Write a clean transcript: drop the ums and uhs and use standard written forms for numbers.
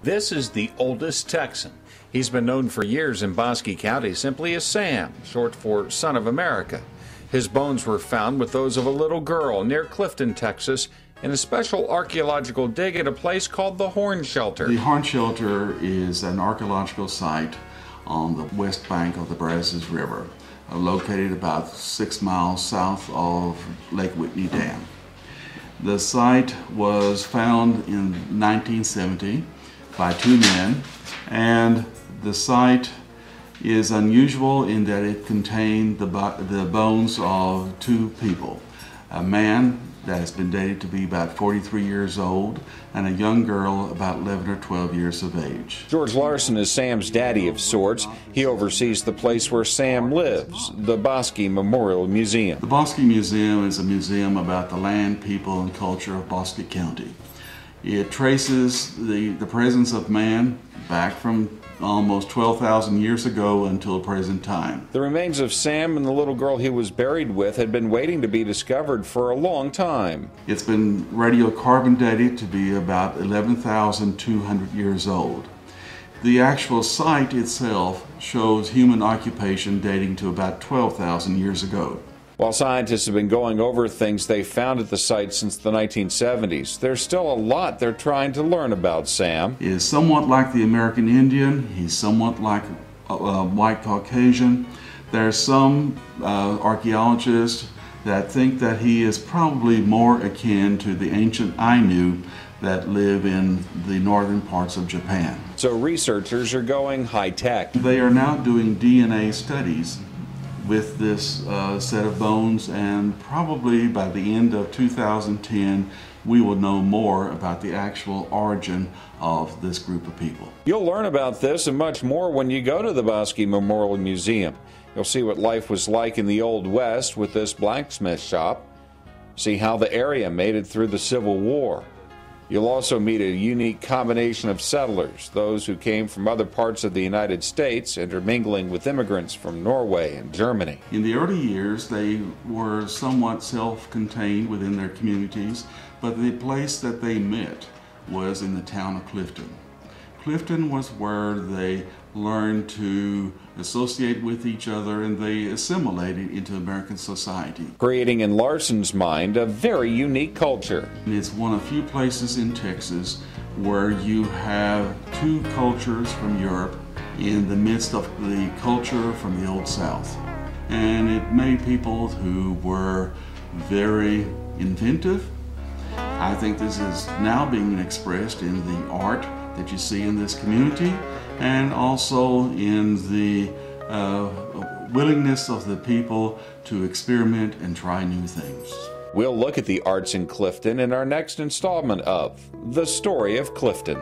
This is the oldest Texan. He's been known for years in Bosque County simply as Sam, short for Son of America. His bones were found with those of a little girl near Clifton, Texas, in a special archaeological dig at a place called the Horn Shelter. The Horn Shelter is an archaeological site on the west bank of the Brazos River, located about 6 miles south of Lake Whitney Dam. The site was found in 1970 by two men, and the site is unusual in that it contained the bones of two people. A man that has been dated to be about 43 years old, and a young girl about 11 or 12 years of age. George Larson is Sam's daddy of sorts. He oversees the place where Sam lives, the Bosque Memorial Museum. The Bosque Museum is a museum about the land, people, and culture of Bosque County. It traces the presence of man back from almost 12,000 years ago until present time. The remains of Sam and the little girl he was buried with had been waiting to be discovered for a long time. It's been radiocarbon dated to be about 11,200 years old. The actual site itself shows human occupation dating to about 12,000 years ago. While scientists have been going over things they found at the site since the 1970s, there's still a lot they're trying to learn about Sam. He is somewhat like the American Indian. He's somewhat like a white Caucasian. There are some archaeologists that think that he is probably more akin to the ancient Ainu that live in the northern parts of Japan. So researchers are going high-tech. They are now doing DNA studies with this set of bones, and probably by the end of 2010 we will know more about the actual origin of this group of people. You'll learn about this and much more when you go to the Bosque Memorial Museum. You'll see what life was like in the Old West with this blacksmith shop, see how the area made it through the Civil War. You'll also meet a unique combination of settlers, those who came from other parts of the United States, intermingling with immigrants from Norway and Germany. In the early years, they were somewhat self-contained within their communities, but the place that they met was in the town of Clifton. Clifton was where they learned to associate with each other, and they assimilated into American society, creating in Larson's mind a very unique culture. And it's one of few places in Texas where you have two cultures from Europe in the midst of the culture from the Old South. And it made people who were very inventive. I think this is now being expressed in the art that you see in this community, and also in the willingness of the people to experiment and try new things. We'll look at the arts in Clifton in our next installment of The Story of Clifton.